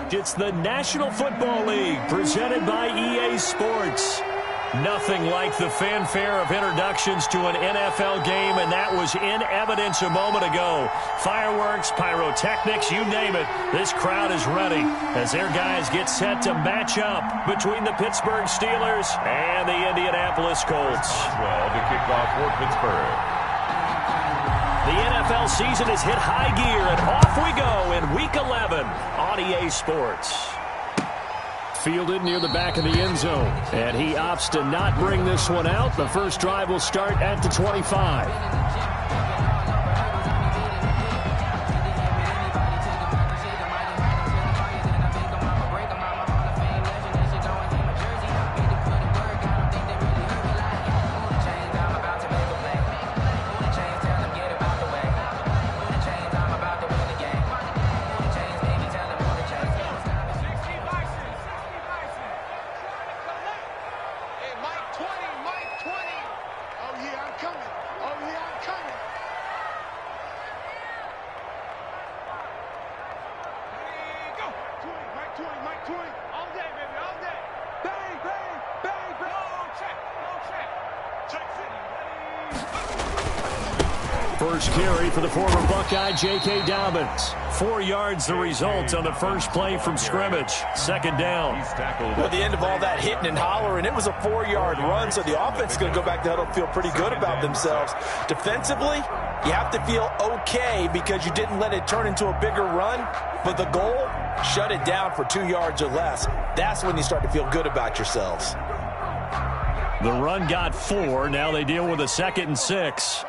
It's the National Football League presented by EA Sports. Nothing like the fanfare of introductions to an NFL game, and that was in evidence a moment ago. Fireworks, pyrotechnics, you name it. This crowd is ready as their guys get set to match up between the Pittsburgh Steelers and the Indianapolis Colts. Well, to kick off for Pittsburgh. The NFL season has hit high gear, and off we go in Week 11 on EA Sports. Fielded near the back of the end zone, and he opts to not bring this one out. The first drive will start at the 25. First carry for the former Buckeye, J.K. Dobbins. 4 yards the result on the first play from scrimmage. Second down. At the end of all that hitting and hollering, it was a 4-yard run, so the offense is going to go back to huddle and feel pretty good about themselves. Defensively, you have to feel okay because you didn't let it turn into a bigger run, but the goal, shut it down for 2 yards or less. That's when you start to feel good about yourselves. The run got 4. Now they deal with a 2nd and 6.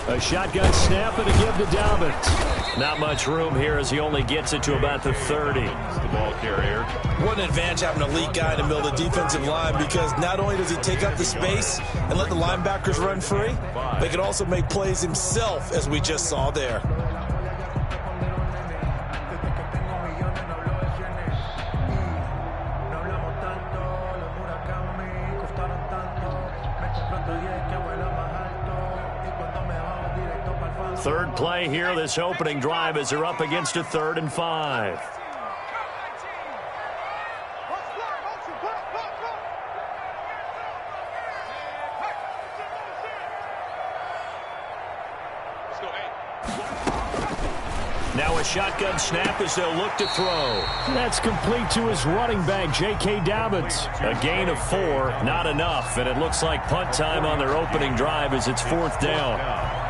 A shotgun snap and a give to Dobbins. Not much room here as he only gets it to about the 30. The ball carrier. What an advantage having a elite guy in the middle of the defensive line, because not only does he take up the space and let the linebackers run free, but he can also make plays himself, as we just saw there. Third play here, this opening drive, as they're up against a 3rd and 5. Now a shotgun snap as they'll look to throw. That's complete to his running back, J.K. Dobbins. A gain of 4, not enough, and it looks like punt time on their opening drive as it's 4th down.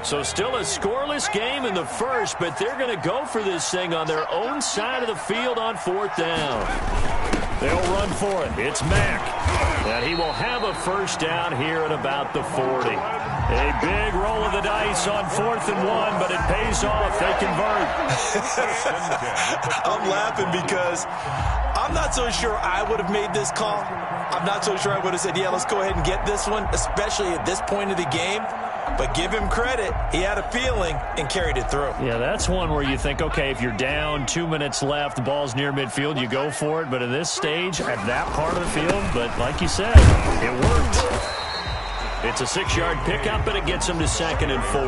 So still a scoreless game in the first, but they're going to go for this thing on their own side of the field on 4th down. They'll run for it. It's Mack. And he will have a first down here at about the 40. A big roll of the dice on 4th and 1, but it pays off. They convert. I'm laughing because I'm not so sure I would have made this call. I'm not so sure I would have said, yeah, let's go ahead and get this one, especially at this point of the game. But give him credit. He had a feeling and carried it through. Yeah, that's one where you think, okay, if you're down, 2 minutes left, the ball's near midfield, you go for it. But at this stage, at that part of the field, but like you said, it worked. It's a 6-yard pickup, and it gets him to 2nd and 4.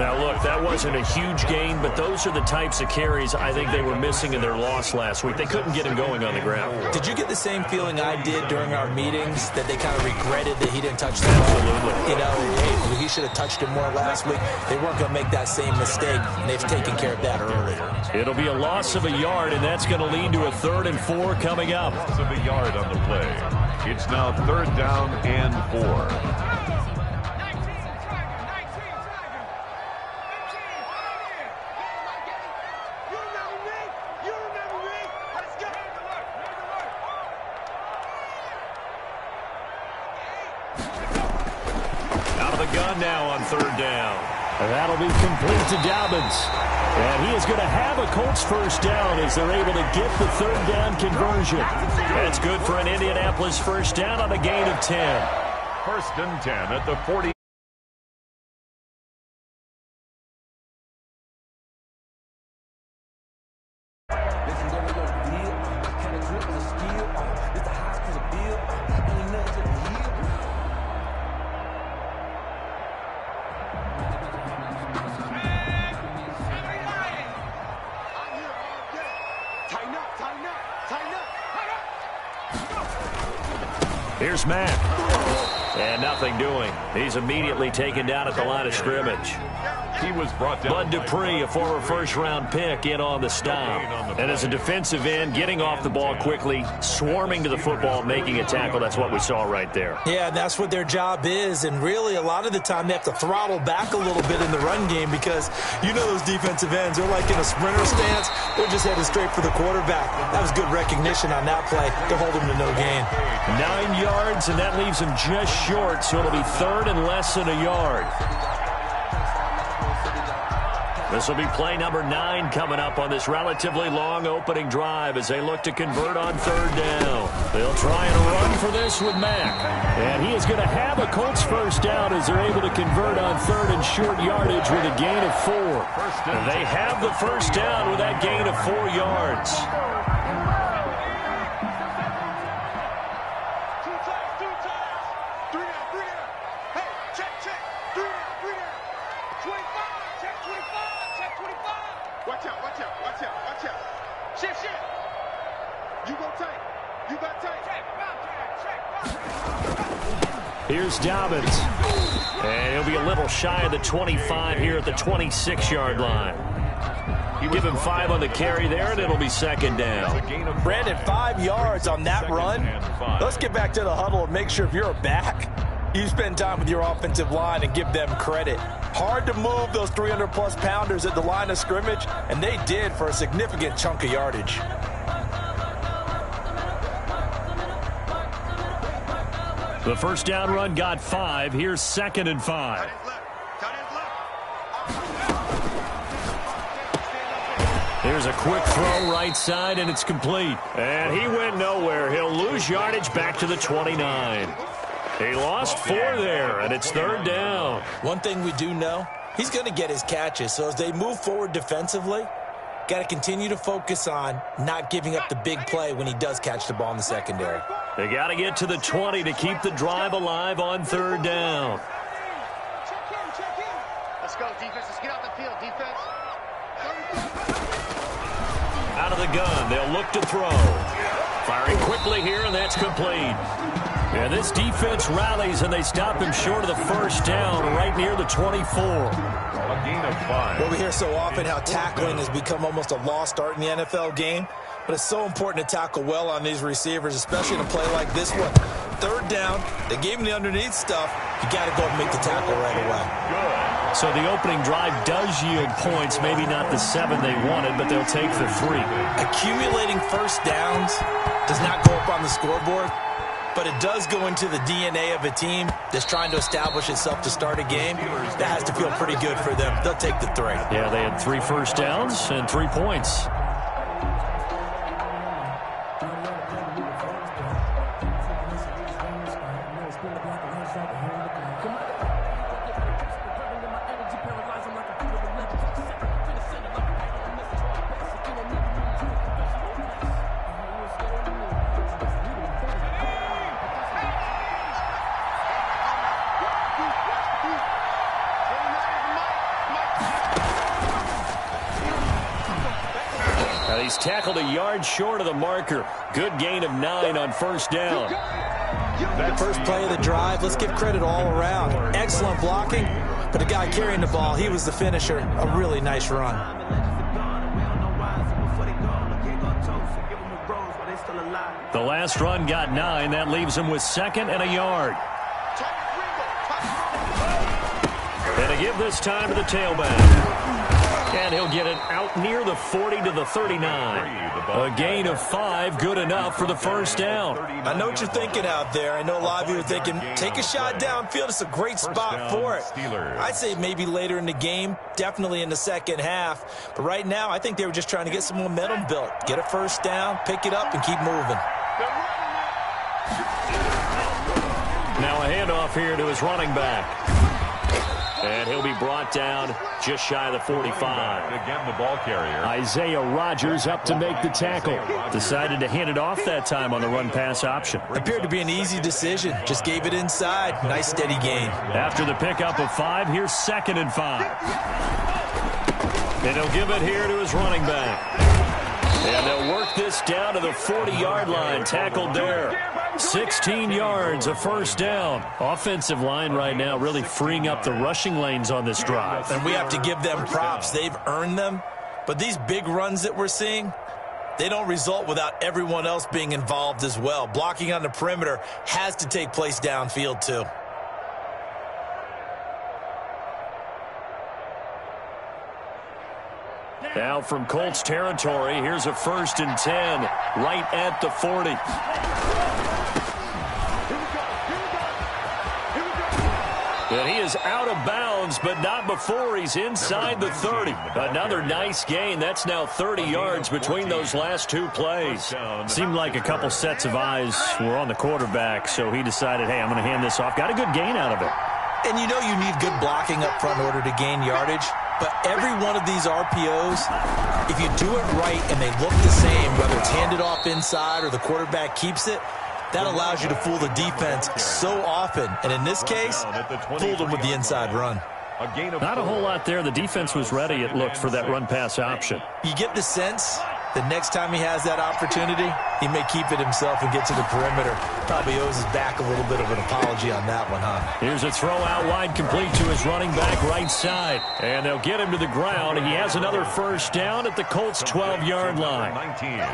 Now, look, that wasn't a huge gain, but those are the types of carries I think they were missing in their loss last week. They couldn't get him going on the ground. Did you get the same feeling I did during our meetings, that they kind of regretted that he didn't touch the ball? Absolutely. You know, hey, he should have touched it more last week. They weren't going to make that same mistake, and they've taken care of that earlier. It'll be a loss of a yard, and that's going to lead to a 3rd and 4 coming up. Loss of a yard on the play. It's now 3rd down and 4. Gun now on 3rd down. And that'll be complete to Dobbins. And he is going to have a Colts first down as they're able to get the 3rd down conversion. That's good for an Indianapolis first down on a gain of 10. 1st and 10 at the 40. Here's Mack. And nothing doing. He's immediately taken down at the line of scrimmage. He was brought down. Bud Dupree, a former first-round pick, in on the stop. And as a defensive end, getting off the ball quickly, swarming to the football, making a tackle, that's what we saw right there. Yeah, that's what their job is. And really, a lot of the time, they have to throttle back a little bit in the run game because you know those defensive ends, they're like in a sprinter stance. They're just headed straight for the quarterback. That was good recognition on that play to hold him to no gain. 9 yards, and that leaves him just short, so it'll be third and less than a yard. This will be play number 9 coming up on this relatively long opening drive as they look to convert on third down. They'll try and run for this with Mack. And he is going to have a Colts first down as they're able to convert on third and short yardage with a gain of 4. They have the first down with that gain of 4 yards. Here's Dobbins. And he'll be a little shy of the 25 here at the 26-yard line. You give him 5 on the carry there, and it'll be second down. Brandon, 5 yards on that run. Let's get back to the huddle and make sure if you're a back, you spend time with your offensive line and give them credit. Hard to move those 300-plus pounders at the line of scrimmage, and they did for a significant chunk of yardage. The first down run got 5. Here's second and 5. Here's a quick throw right side, and it's complete. And he went nowhere. He'll lose yardage back to the 29. He lost 4 there, and it's third down. One thing we do know, he's going to get his catches. So as they move forward defensively, got to continue to focus on not giving up the big play when he does catch the ball in the secondary. They got to get to the 20 to keep the drive alive on third down. Check in. Let's go, defense. Let's get out the field, defense. Out of the gun, they'll look to throw. Firing quickly here, and that's complete. And this defense rallies, and they stop him short of the first down right near the 24. A gain of 5. Well, we hear so often how tackling has become almost a lost art in the NFL game. But it's so important to tackle well on these receivers, especially in a play like this one. Third down, they gave him the underneath stuff. You got to go and make the tackle right away. So the opening drive does yield points, maybe not the 7 they wanted, but they'll take the 3. Accumulating first downs does not go up on the scoreboard, but it does go into the DNA of a team that's trying to establish itself to start a game. That has to feel pretty good for them. They'll take the 3. Yeah, they had 3 first downs and 3 points. He's tackled a yard short of the marker. Good gain of 9 on first down. That first play of the drive, let's give credit all around. Excellent blocking, but the guy carrying the ball, he was the finisher. A really nice run. The last run got 9. That leaves him with second and a yard. And to give this time to the tailback. And he'll get it out near the 40 to the 39. A gain of 5, good enough for the first down. I know what you're thinking out there. I know a lot of you are thinking, take a shot downfield. It's a great spot for it. I'd say maybe later in the game, definitely in the second half. But right now, I think they were just trying to get some momentum built. Get a first down, pick it up, and keep moving. Now a handoff here to his running back. And he'll be brought down just shy of the 45. Again, the ball carrier. Isaiah Rodgers up to make the tackle. Decided to hand it off that time on the run-pass option. Appeared to be an easy decision. Just gave it inside. Nice, steady gain. After the pickup of 5, here's second and 5. And he'll give it here to his running back. And they'll work this down to the 40-yard line. Tackled there. 16 yards, a first down. Offensive line right now really freeing up the rushing lanes on this drive. And we have to give them props. They've earned them. But these big runs that we're seeing, they don't result without everyone else being involved as well. Blocking on the perimeter has to take place downfield too. Now from Colts territory, here's a 1st and 10, right at the 40. And he is out of bounds, but not before he's inside the 30. Another nice gain. That's now 30 yards between those last two plays. Seemed like a couple sets of eyes were on the quarterback, so he decided, hey, I'm going to hand this off. Got a good gain out of it. And you know you need good blocking up front in order to gain yardage. But every one of these RPOs, if you do it right and they look the same, whether it's handed off inside or the quarterback keeps it, that allows you to fool the defense so often. And in this case, fooled them with the inside run. Not a whole lot there. The defense was ready, it looked, for that run-pass option. You get the sense the next time he has that opportunity, he may keep it himself and get to the perimeter. Probably owes his back a little bit of an apology on that one, huh? Here's a throw out wide, complete to his running back right side. And they'll get him to the ground. He has another first down at the Colts' 12-yard line.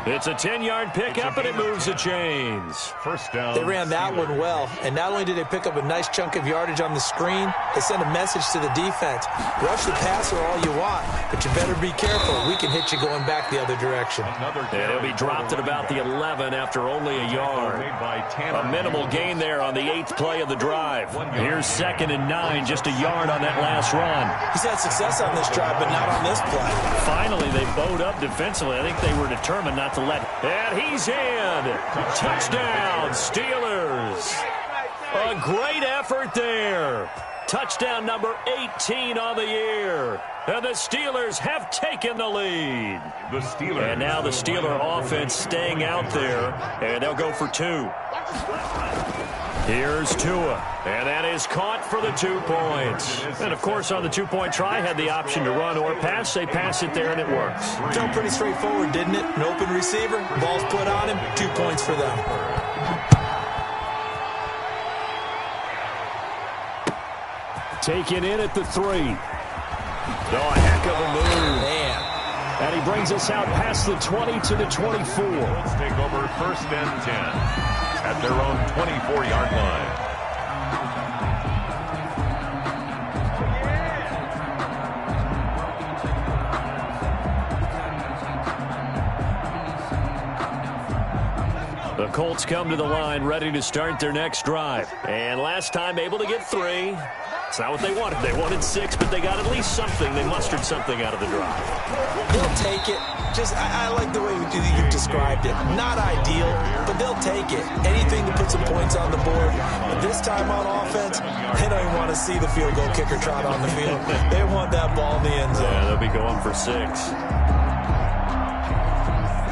It's a 10-yard pickup, and it moves the chains. First down. They ran that one well, and not only did they pick up a nice chunk of yardage on the screen, they sent a message to the defense. Rush the passer all you want, but you better be careful. We can hit you going back the other direction. And he'll be dropped at about the 11 after only a yard. A minimal gain there on the 8th play of the drive. Here's 2nd and 9, just a yard on that last run. He's had success on this drive, but not on this play. Finally, they bowed up defensively. I think they were determined not to let. And he's in. Touchdown, Steelers. A great effort there. Touchdown number 18 on the year. And the Steelers have taken the lead. And now the Steeler offense staying out there. And they'll go for 2. Here's Tua. And that is caught for the 2 points. And, of course, on the 2-point try, had the option to run or pass. They pass it there, and it works. Felt pretty straightforward, didn't it? An open receiver, ball's put on him, 2 points for them. Taken in at the 3. Oh, a heck of a move. Man. And he brings us out past the 20 to the 24. Let's take over 1st and 10 at their own 24-yard line. The Colts come to the line ready to start their next drive. And last time able to get 3. It's not what they wanted. They wanted 6, but they got at least something. They mustered something out of the drive. They'll take it. I like the way you've described it. Not ideal, but they'll take it. Anything to put some points on the board. But this time on offense, they don't even want to see the field goal kicker trot on the field. They want that ball in the end zone. Yeah, they'll be going for 6.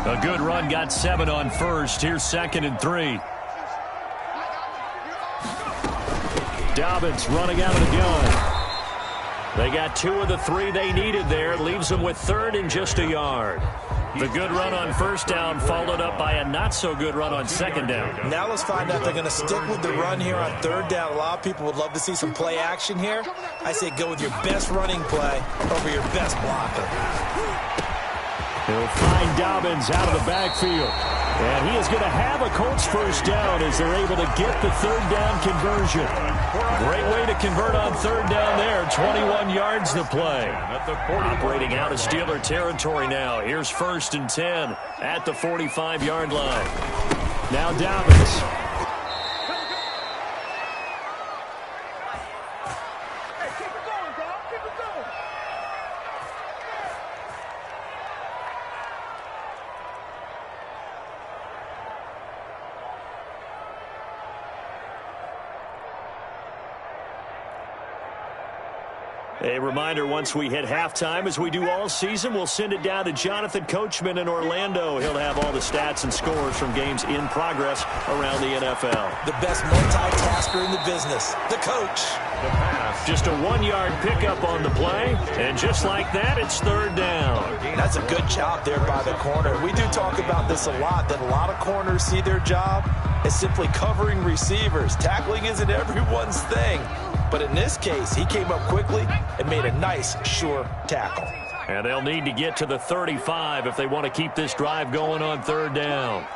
A good run, got 7 on first. Here's 2nd and 3. Dobbins running out of the gun. They got 2 of the 3 they needed there. Leaves them with 3rd and just a yard. The good run on first down followed up by a not-so-good run on 2nd down. Now let's find out if they're going to stick with the run here on 3rd down. A lot of people would love to see some play action here. I say go with your best running play over your best blocker. He'll find Dobbins out of the backfield. And he is going to have a Colts first down as they're able to get the 3rd down conversion. Great way to convert on 3rd down there. 21 yards to play. Operating out of Steeler territory now. Here's 1st and 10 at the 45-yard line. Now Dobbins. A reminder, once we hit halftime, as we do all season, we'll send it down to Jonathan Coachman in Orlando. He'll have all the stats and scores from games in progress around the NFL. The best multitasker in the business, the coach. The pass. Just a 1-yard pickup on the play, and just like that, it's third down. That's a good job there by the corner. We do talk about this a lot, that a lot of corners see their job as simply covering receivers. Tackling isn't everyone's thing. But in this case, he came up quickly and made a nice, sure tackle. And they'll need to get to the 35 if they want to keep this drive going on third down.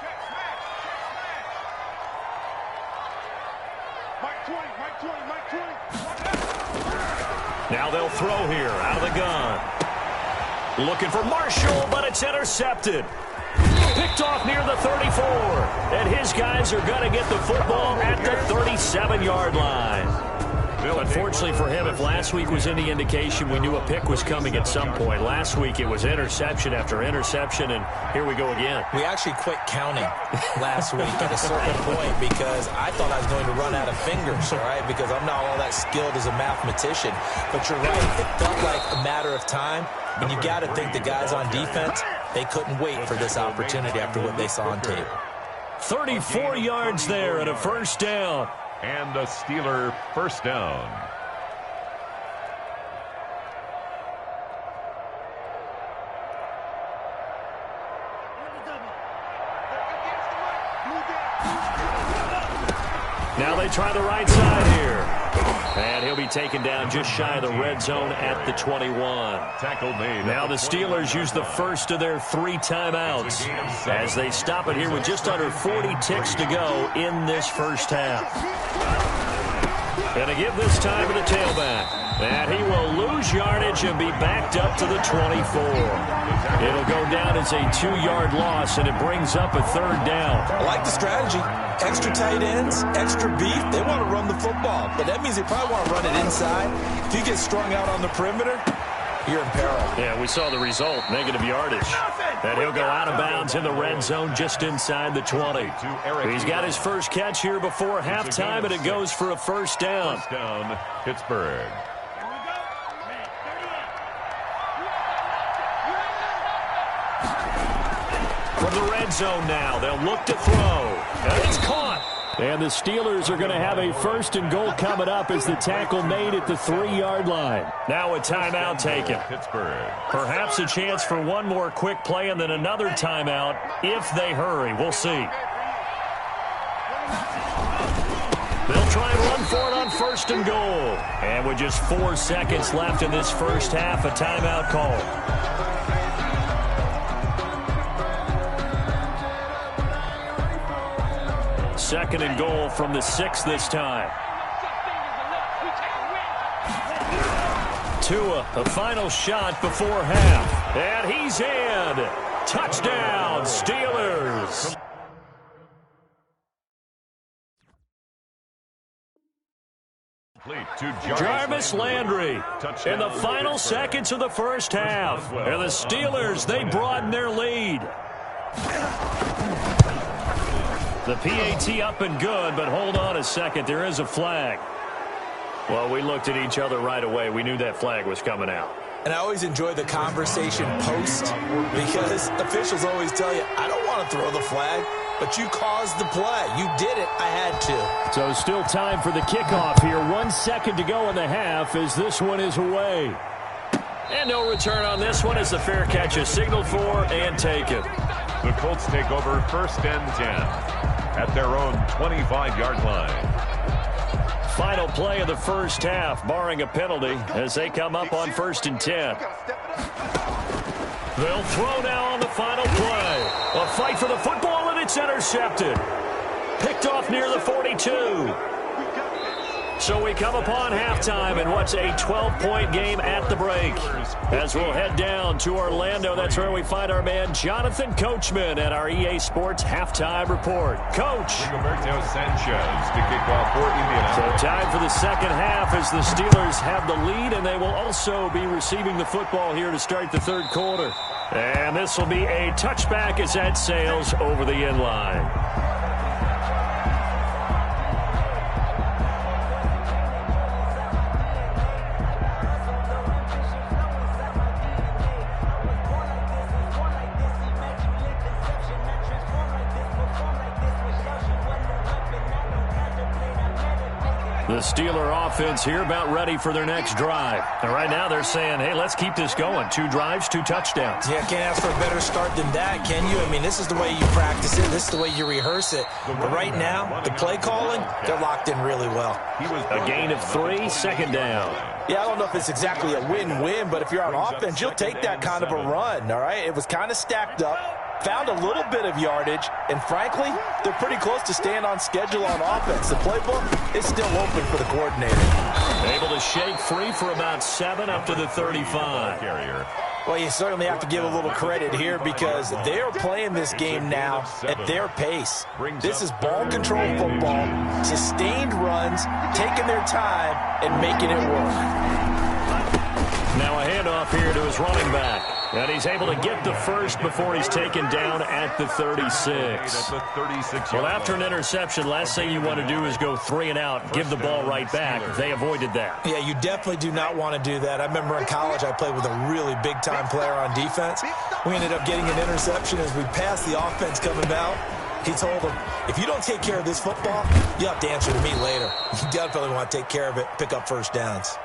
Now they'll throw here out of the gun. Looking for Marshall, but it's intercepted. Picked off near the 34. And his guys are going to get the football at the 37-yard line. Unfortunately for him, if last week was any indication, we knew a pick was coming at some point. Last week, it was interception after interception, and here we go again. We actually quit counting last week at a certain point because I thought I was going to run out of fingers, all right, because I'm not all that skilled as a mathematician. But you're right. It felt like a matter of time, and you got to think the guys on defense, they couldn't wait for this opportunity after what they saw on tape. 34 yards there and a first down. And a Steeler first down. Now they try the right side here. And he'll be taken down just shy of the red zone at the 21. Tackle made. Now the Steelers use the first of their 3 timeouts as they stop it here with just under 40 ticks to go in this first half. Going to give this time to the tailback. And he will lose yardage and be backed up to the 24. It'll go down as a 2-yard loss, and it brings up a third down. I like the strategy. Extra tight ends, extra beef. They want to run the football, but that means they probably want to run it inside. If you get strung out on the perimeter, you're in peril. Yeah, we saw the result, negative yardage. And he'll go out of bounds in the red zone just inside the 20. He's got his first catch here before halftime, and it goes for a first down. First down, Pittsburgh. From the red zone now, they'll look to throw. And it's caught. And the Steelers are going to have a first and goal coming up as the tackle made at the 3-yard line. Now a timeout taken. Pittsburgh. Perhaps a chance for one more quick play and then another timeout if they hurry. We'll see. They'll try and run for it on first and goal. And with just 4 seconds left in this first half, a timeout call. Second and goal from the 6 this time. Tua, a final shot before half. And he's in. Touchdown, Steelers. Jarvis Landry in the final seconds of the first half. And the Steelers, they broaden their lead. The PAT up and good, but hold on a second. There is a flag. Well, we looked at each other right away. We knew that flag was coming out. And I always enjoy the conversation post because officials always tell you, I don't want to throw the flag, but you caused the play. You did it. I had to. So still time for the kickoff here. 1 second to go in the half as this one is away. And no return on this one as the fair catch is signaled for and taken. The Colts take over first and 10 at their own 25-yard line. Final play of the first half, barring a penalty, as they come up on first and 10. They'll throw now on the final play. A fight for the football, and it's intercepted. Picked off near the 42. So we come upon halftime in what's a 12-point game at the break. As we'll head down to Orlando, that's where we find our man Jonathan Coachman at our EA Sports Halftime Report. Coach. Rigoberto Sanchez to kick off for Indianapolis. So time for the second half as the Steelers have the lead, and they will also be receiving the football here to start the third quarter. And this will be a touchback as that sails over the end line. The Steeler offense here about ready for their next drive. And right now they're saying, hey, let's keep this going. 2 drives, 2 touchdowns. Yeah, can't ask for a better start than that, can you? I mean, this is the way you practice it. This is the way you rehearse it. But right now, the play calling, they're locked in really well. A gain of 3, second down. Yeah, I don't know if it's exactly a win-win, but if you're on offense, you'll take that kind of a run, all right? It was kind of stacked up. Found a little bit of yardage, and frankly, they're pretty close to staying on schedule on offense. The playbook is still open for the coordinator. Able to shake free for about 7 up to the 35. Well, you certainly have to give a little credit here because they're playing this game now at their pace. This is ball control football, sustained runs, taking their time, and making it work. Now a handoff here to his running back. And he's able to get the first before he's taken down at the 36. Well, after an interception, last thing you want to do is go 3 and out, give the ball right back. They avoided that. Yeah, you definitely do not want to do that. I remember in college I played with a really big-time player on defense. We ended up getting an interception as we passed the offense coming out. He told him, if you don't take care of this football, you have to answer to me later. You definitely want to take care of it, pick up first downs.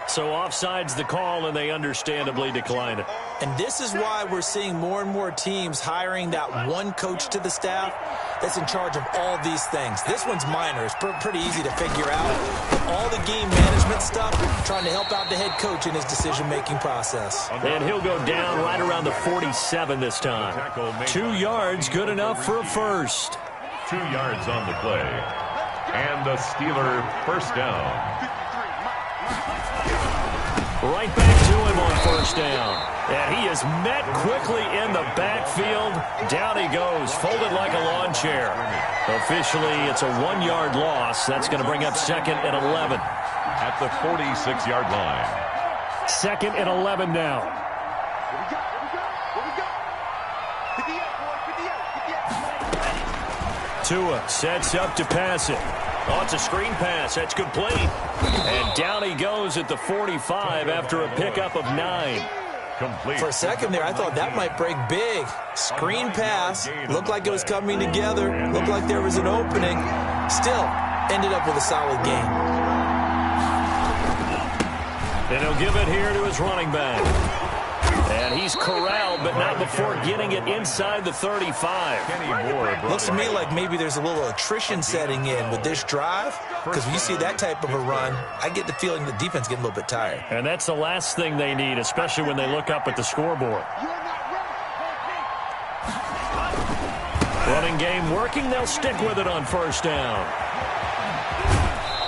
So offside's the call, and they understandably decline it. And this is why we're seeing more and more teams hiring that one coach to the staff that's in charge of all these things. This one's minor. It's pretty easy to figure out. But all the game management stuff, trying to help out the head coach in his decision-making process. And he'll go down right around the 47 this time. 2 yards, good enough for a first. 2 yards on the play. And a Steeler first down. Right back to him on first down. And he is met quickly in the backfield. Down he goes, folded like a lawn chair. Officially, it's a 1-yard loss. That's going to bring up 2nd and 11. At the 46-yard line. 2nd and 11 now. Tua sets up to pass it. Oh, it's a screen pass. That's complete. And down he goes at the 45 after a pickup of 9. Complete. For a second there, I thought that might break big. Screen pass. Looked like it was coming together. Looked like there was an opening. Still, ended up with a solid game. And he'll give it here to his running back. And he's corralled, but not before getting it inside the 35. Looks to me like maybe there's a little attrition setting in with this drive, because when you see that type of a run, I get the feeling the defense getting a little bit tired. And that's the last thing they need, especially when they look up at the scoreboard. Running game working, they'll stick with it on first down.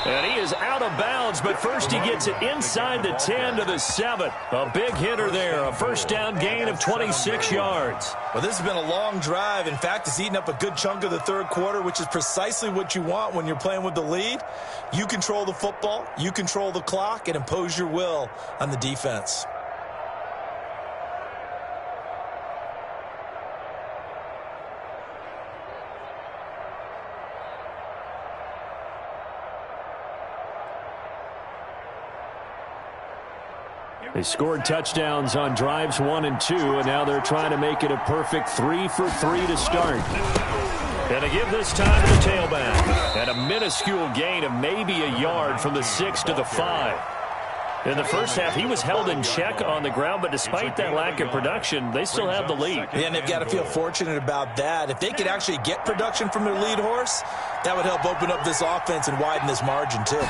And he is out of bounds, but first he gets it inside the 10 to the 7. A big hitter there, a first down gain of 26 yards. Well, this has been a long drive. In fact, it's eaten up a good chunk of the third quarter, which is precisely what you want when you're playing with the lead. You control the football, you control the clock, and impose your will on the defense. They scored touchdowns on drives 1 and 2, and now they're trying to make it a perfect 3 for 3 to start. And to give this time to the tailback. And a minuscule gain of maybe a yard from the 6 to the 5. In the first half, he was held in check on the ground, but despite that lack of production, they still have the lead. Yeah, and they've got to feel fortunate about that. If they could actually get production from their lead horse, that would help open up this offense and widen this margin, too.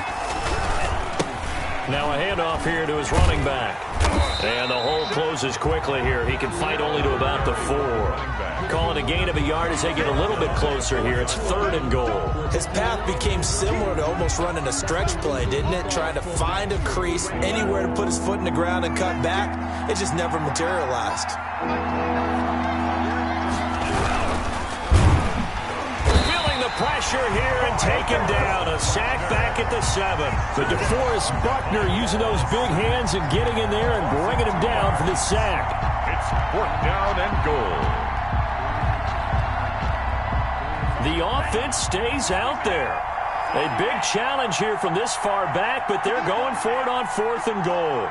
Now a handoff here to his running back. And the hole closes quickly here. He can fight only to about the 4. Calling a gain of a yard as they get a little bit closer here. It's 3rd and goal. His path became similar to almost running a stretch play, didn't it? Trying to find a crease, anywhere to put his foot in the ground and cut back. It just never materialized. Pressure here and taken down. A sack back at the 7. But DeForest Buckner using those big hands and getting in there and bringing him down for the sack. It's 4th down and goal. The offense stays out there. A big challenge here from this far back, but they're going for it on 4th and goal.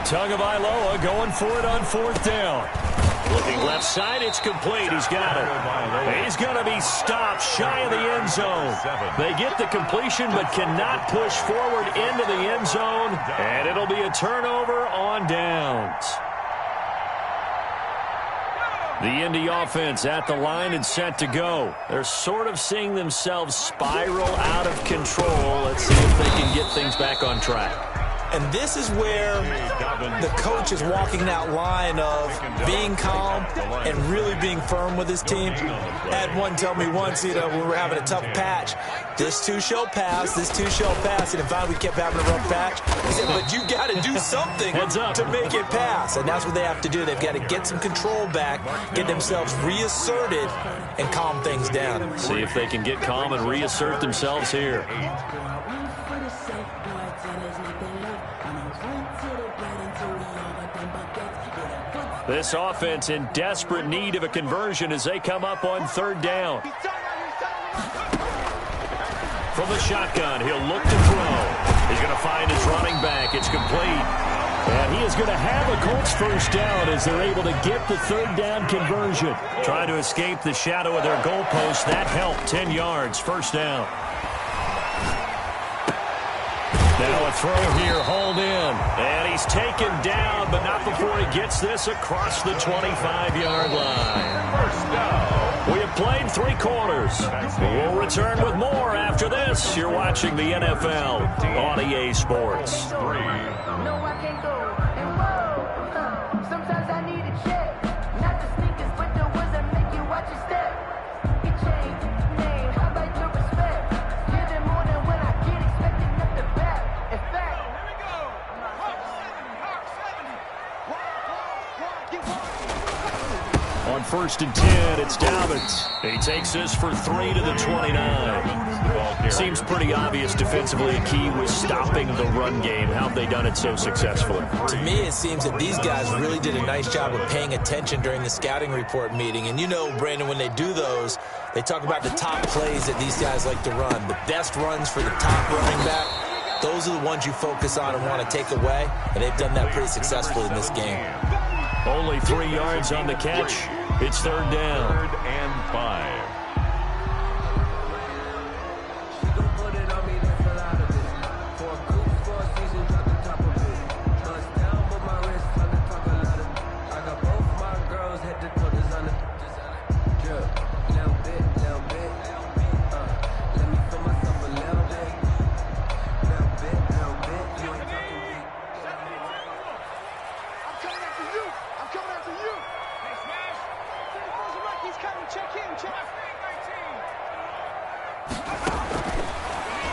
Tagovailoa going for it on 4th down. Looking left side, it's complete. He's got it. He's going to be stopped shy of the end zone. They get the completion but cannot push forward into the end zone, and it'll be a turnover on downs. The Indy offense at the line and set to go. They're sort of seeing themselves spiral out of control. Let's see if they can get things back on track. And this is where the coach is walking that line of being calm and really being firm with his team. I had one tell me once, when we were having a tough patch, this too shall pass, this too shall pass. And finally we kept having a rough patch. He said, but you got to do something to make it pass. And that's what they have to do. They've got to get some control back, get themselves reasserted, and calm things down. See if they can get calm and reassert themselves here. This offense in desperate need of a conversion as they come up on 3rd down. From the shotgun, he'll look to throw. He's going to find his running back. It's complete. And he is going to have a Colts 1st down as they're able to get the 3rd down conversion. Trying to escape the shadow of their goalpost. That helped. 10 yards, 1st down. Now a throw here, hauled in. And he's taken down, but not before he gets this across the 25-yard line. 1st down. We have played 3 quarters. We'll return with more after this. You're watching the NFL on EA Sports. No, I can't go. And whoa, sometimes I need a check. Not the sneakers, but the ones that make you watch your step. Get change, name, how about your respect? Giving more than when I get expected up the back. In fact, here we go. On 1st and 10, it's Dobbins. He takes this for 3 to the 29. Seems pretty obvious defensively a key was stopping the run game. How have they done it so successfully? To me, it seems that these guys really did a nice job of paying attention during the scouting report meeting. And you know, Brandon, when they do those, they talk about the top plays that these guys like to run. The best runs for the top running back, those are the ones you focus on and want to take away. And they've done that pretty successfully in this game. Only 3 yards on the catch. It's 3rd down. 3rd and 5.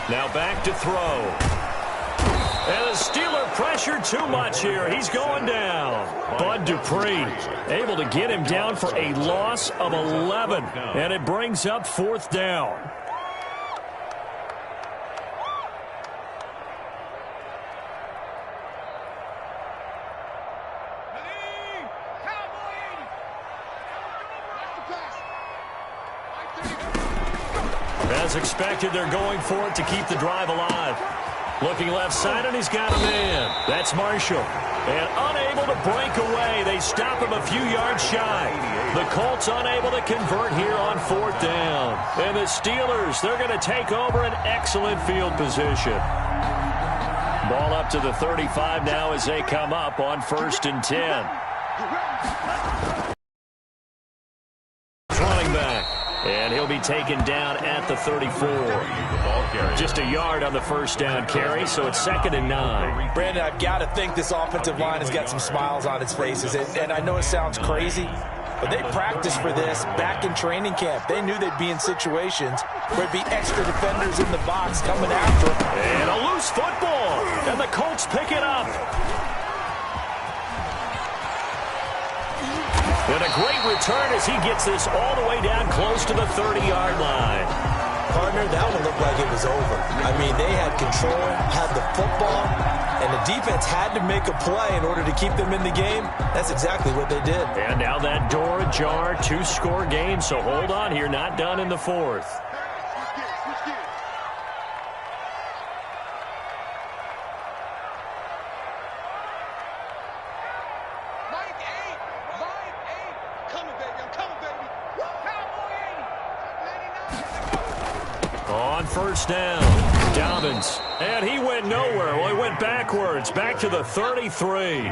Now back to throw. And the Steeler pressure too much here. He's going down. Bud Dupree able to get him down for a loss of 11. And it brings up 4th down. As expected, they're going for it to keep the drive alive. Looking left side, and he's got a man. That's Marshall. And unable to break away. They stop him a few yards shy. The Colts unable to convert here on 4th down. And the Steelers, they're going to take over an excellent field position. Ball up to the 35 now as they come up on 1st and 10. Running back. And he'll be taken down at the 34. Just a yard on the 1st down carry, so it's 2nd and 9. Brandon, I've got to think this offensive line has got some smiles on its faces. And I know it sounds crazy, but they practiced for this back in training camp. They knew they'd be in situations where there'd be extra defenders in the box coming after them. And a loose football, and the Colts pick it up. And a great return as he gets this all the way down close to the 30-yard line. Partner, that one looked like it was over. I mean, they had control, had the football, and the defense had to make a play in order to keep them in the game. That's exactly what they did. And now that door ajar, 2-score game, so hold on here, not done in the 4th. on first down. Dobbins. And he went nowhere. Well, he went backwards. Back to the 33.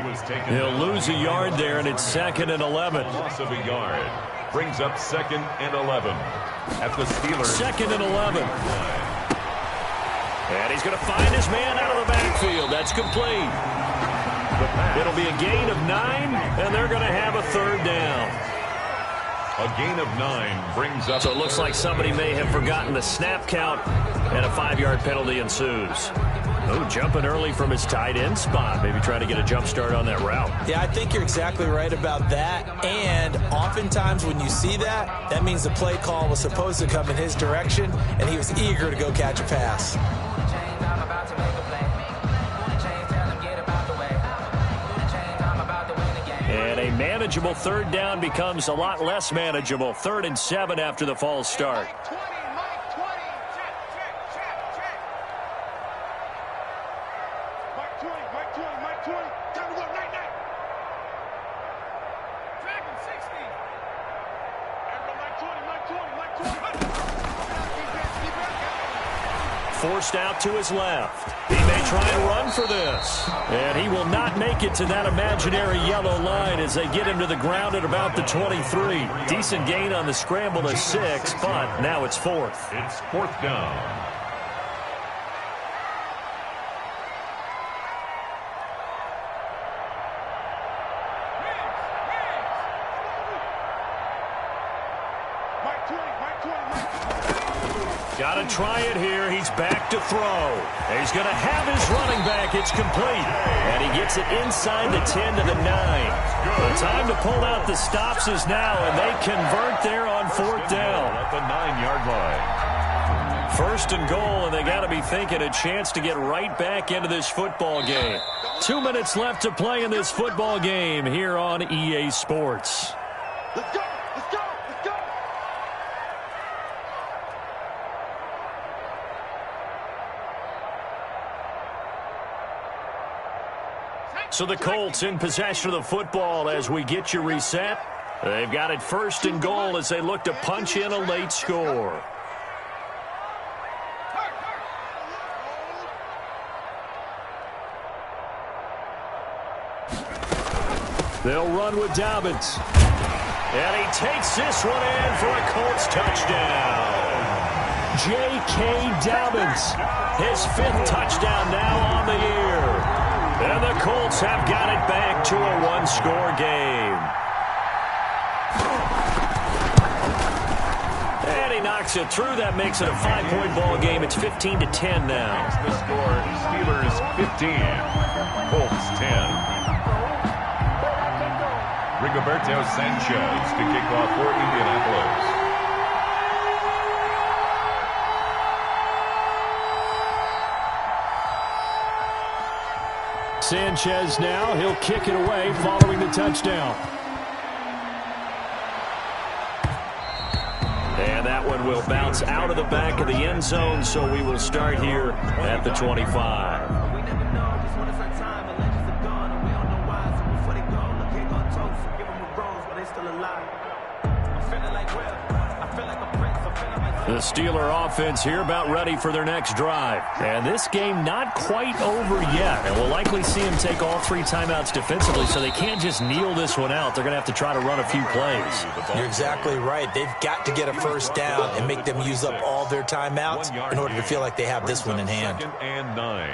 He'll lose a yard there, and it's 2nd and 11. Loss of a yard. Brings up 2nd and 11. At the Steelers. 2nd and 11. And he's going to find his man out of the backfield. That's complete. It'll be a gain of 9, and they're going to have a 3rd down. A gain of 9 brings up. So it looks like somebody may have forgotten the snap count, and a 5-yard penalty ensues. Oh, jumping early from his tight end spot. Maybe trying to get a jump start on that route. Yeah, I think you're exactly right about that. And oftentimes when you see that, that means the play call was supposed to come in his direction, and he was eager to go catch a pass. And a manageable 3rd down becomes a lot less manageable. 3rd and 7 after the false start. Forced out to his left. He may try and run for this. And he will not make it to that imaginary yellow line as they get him to the ground at about the 23. Decent gain on the scramble to 6, but now it's 4th. It's 4th down. Got to try it here. He's back to throw. He's going to have his running back. It's complete. And he gets it inside the 10 to the 9. The time to pull out the stops is now, and they convert there on 4th down. At the 9-yard line. 1st and goal, and they got to be thinking a chance to get right back into this football game. 2 minutes left to play in this football game here on EA Sports. Let's go! Let's go! Let's go! So the Colts in possession of the football as we get you reset. They've got it 1st and goal as they look to punch in a late score. They'll run with Dobbins. And he takes this one in for a Colts touchdown. J.K. Dobbins, his 5th touchdown now on the year. And the Colts have got it back to a 1-score game. And he knocks it through. That makes it a 5-point ball game. It's 15-10 now. The score, Steelers 15, Colts 10. Rigoberto Sanchez to kick off for Indianapolis. Sanchez now, he'll kick it away following the touchdown. And that one will bounce out of the back of the end zone, so we will start here at the 25. The Steeler offense here about ready for their next drive. And this game not quite over yet. And we'll likely see them take all 3 timeouts defensively, so they can't just kneel this one out. They're going to have to try to run a few plays. You're exactly right. They've got to get a 1st down and make them use up all their timeouts in order to feel like they have this one in hand. 2nd and 9.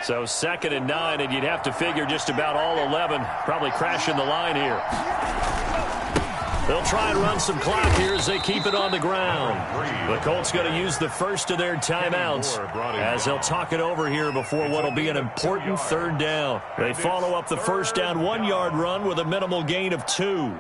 So 2nd and 9, and you'd have to figure just about all 11 probably crashing the line here. They'll try and run some clock here as they keep it on the ground. The Colts going to use the first of their timeouts as they'll talk it over here before what will be an important 3rd down. They follow up the 1st down 1-yard run with a minimal gain of 2.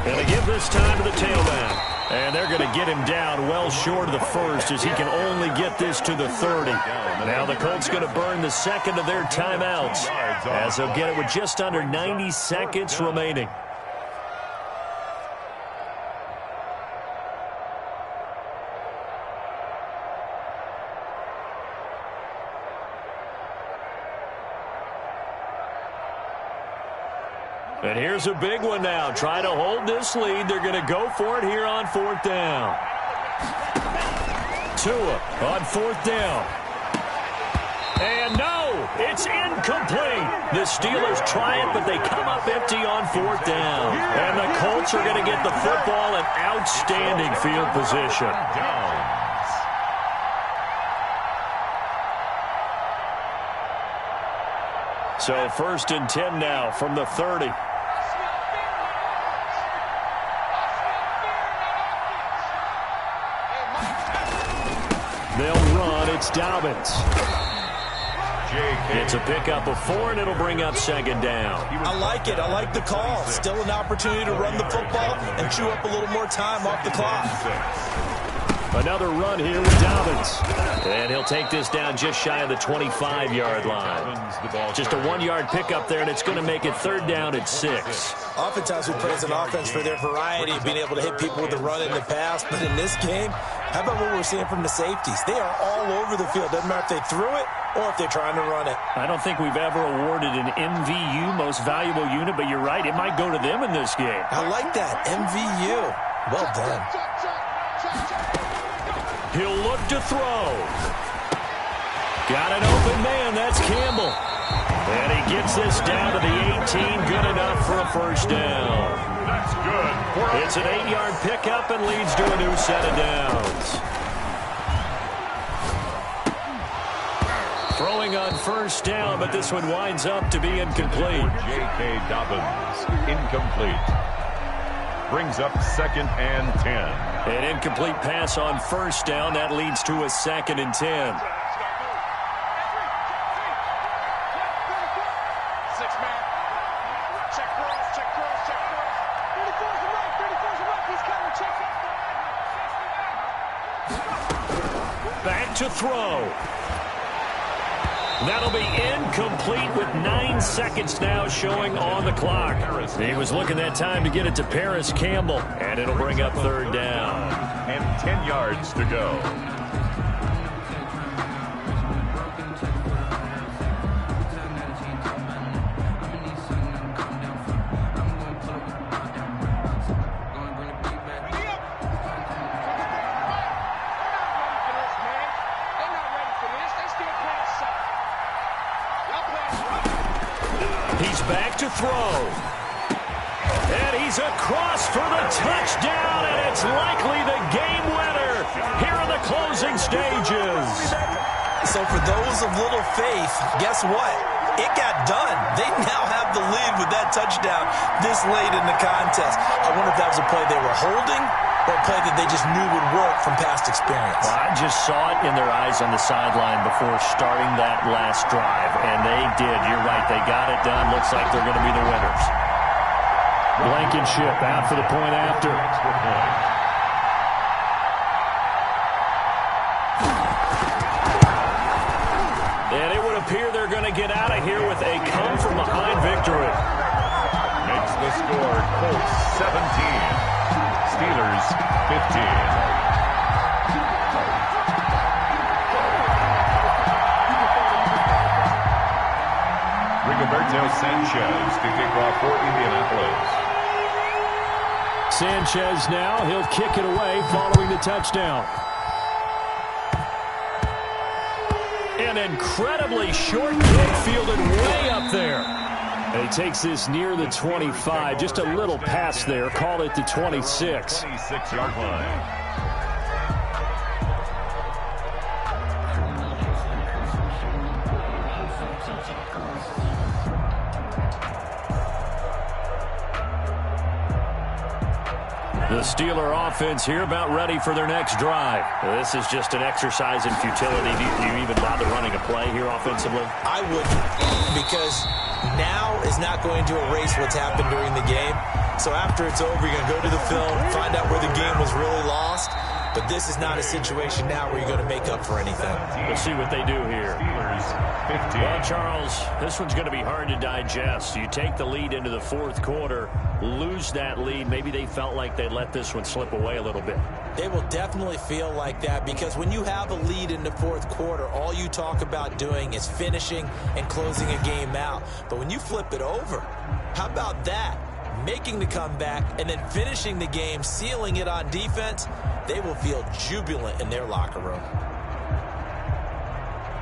And they give this time to the tailback. And they're going to get him down well short of the 1st as he can only get this to the 30. Now the Colts going to burn the 2nd of their timeouts as they'll get it with just under 90 seconds remaining. And here's a big one now. Trying to hold this lead. They're going to go for it here on 4th down. Tua on 4th down. And no, it's incomplete. The Steelers try it, but they come up empty on 4th down. And the Colts are going to get the football in outstanding field position. So 1st and 10 now from the 30. They'll run. It's Dobbins. It's a pickup of 4, and it'll bring up 2nd down. I like it. I like the call. Still an opportunity to run the football and chew up a little more time off the clock. Another run here with Dobbins. And he'll take this down just shy of the 25-yard line. Just a 1-yard pickup there, and it's going to make it 3rd down at 6. Oftentimes we praise an offense for their variety of being able to hit people with the run in the pass. But in this game, how about what we're seeing from the safeties? They are all over the field. Doesn't matter if they threw it or if they're trying to run it. I don't think we've ever awarded an MVU, most valuable unit, but you're right. It might go to them in this game. I like that. MVU. Well done. He'll look to throw. Got an open man. That's Campbell. And he gets this down to the 18. Good enough for a 1st down. That's good. It's an 8-yard pickup and leads to a new set of downs. Throwing on 1st down, but this one winds up to be incomplete. J.K. Dobbins, incomplete. Brings up 2nd and 10. An incomplete pass on 1st down. That leads to a 2nd and 10. Back to throw. That'll be incomplete with 9 seconds now showing on the clock. He was looking that time to get it to Paris Campbell, and it'll bring up 3rd down. And 10 yards to go. He's back to throw. And he's across for the touchdown, and it's likely the game winner here in the closing stages. So for those of little faith, guess what? It got done. They now have the lead with that touchdown this late in the contest. I wonder if that was a play they were holding or a play that they just knew would work from past experience. Well, I just saw it in their eyes on the sideline before starting that last drive, and they did. You're right. They got it done. Looks like they're going to be the winners. Blankenship out for the point after. And it would appear they're going to get out of here with a come-from-behind victory. Makes the score Colts 17. Steelers 15. Rigoberto Sanchez to kick off for Indianapolis. Sanchez now, he'll kick it away following the touchdown. An incredibly short kick fielded way up there. And he takes this near the 25. Just a little pass there. Call it the 26. 26-yard line. The Steeler offense here about ready for their next drive. This is just an exercise in futility. Do you even bother running a play here offensively? I wouldn't, because now is not going to erase what's happened during the game. So after it's over, you're going to go to the film, find out where the game was really lost, But this is not a situation now where you're going to make up for anything. We'll see what they do here. Well, Charles, this one's going to be hard to digest. You take the lead into the fourth quarter, lose that lead. Maybe they felt like they let this one slip away a little bit. They will definitely feel like that because when you have a lead in the fourth quarter, all you talk about doing is finishing and closing a game out. But when you flip it over, how about that? Making the comeback and then finishing the game, sealing it on defense, they will feel jubilant in their locker room.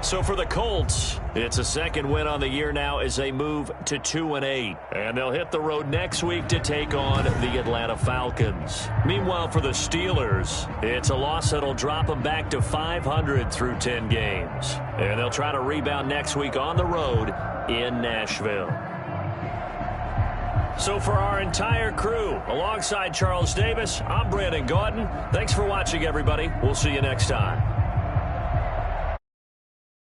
So for the Colts, it's a second win on the year now as they move to 2-8. And they'll hit the road next week to take on the Atlanta Falcons. Meanwhile, for the Steelers, it's a loss that'll drop them back to 500 through 10 games. And they'll try to rebound next week on the road in Nashville. So for our entire crew, alongside Charles Davis, I'm Brandon Gautin. Thanks for watching, everybody. We'll see you next time.